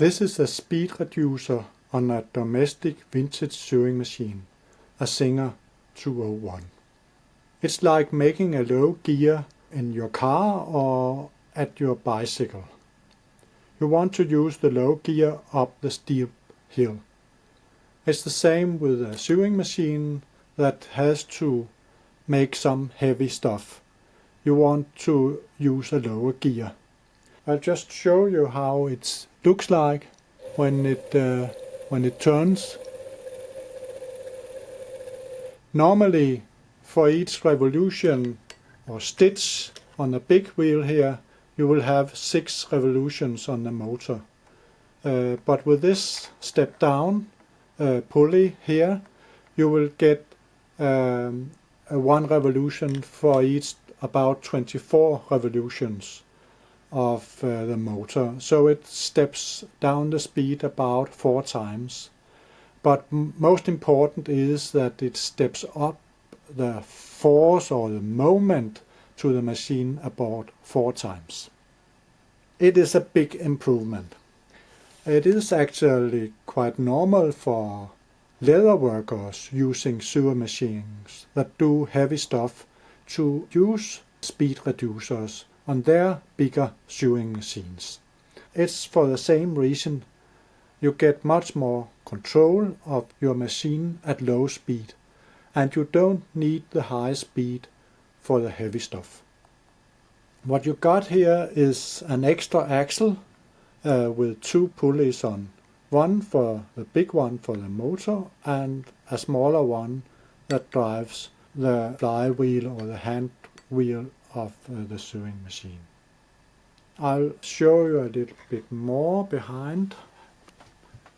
This is a speed reducer on a domestic vintage sewing machine, a Singer 201. It's like making a low gear in your car or at your bicycle. You want to use the low gear up the steep hill. It's the same with a sewing machine that has to make some heavy stuff. You want to use a lower gear. I'll just show you how it looks like when it turns. Normally, for each revolution or stitch on the big wheel here, you will have 6 revolutions on the motor. But with this step down pulley here, you will get 1 revolution for each about 24 revolutions of the motor. So it steps down the speed about 4 times. But most important is that it steps up the force or the moment to the machine about 4 times. It is a big improvement. It is actually quite normal for leather workers using sewer machines that do heavy stuff to use speed reducers on their bigger sewing machines. It's for the same reason. You get much more control of your machine at low speed, and you don't need the high speed for the heavy stuff. What you got here is an extra axle with 2 pulleys on. One for the big one for the motor and a smaller one that drives the flywheel or the hand wheel of the sewing machine. I'll show you a little bit more behind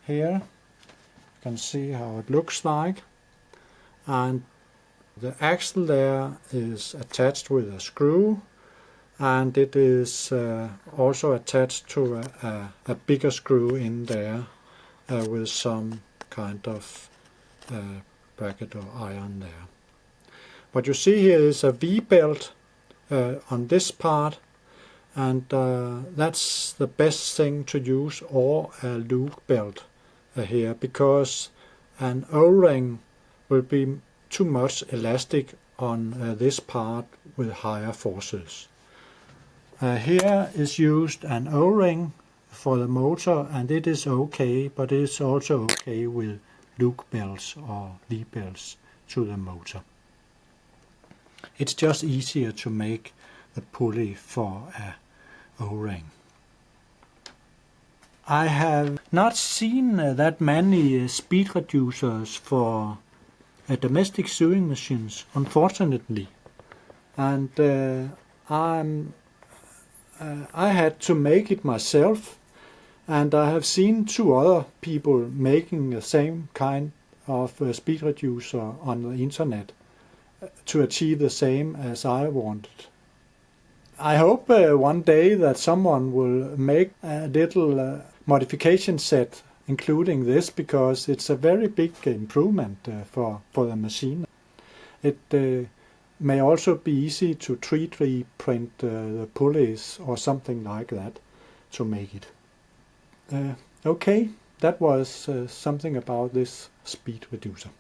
here. You can see how it looks like. And the axle there is attached with a screw, and it is also attached to a bigger screw in there with some kind of bracket or iron there. What you see here is a V-belt on this part, and that's the best thing to use, or a Luke belt here, because an O-ring will be too much elastic on this part with higher forces. Here is used an O-ring for the motor, and it is okay, but it's also okay with Luke belts or V-belts to the motor. It's just easier to make the pulley for a O-ring. I have not seen that many speed reducers for domestic sewing machines, unfortunately, and I had to make it myself, and I have seen 2 other people making the same kind of speed reducer on the internet to achieve the same as I wanted. I hope one day that someone will make a little modification set including this, because it's a very big improvement for the machine. It may also be easy to 3D print the pulleys or something like that to make it. Okay, that was something about this speed reducer.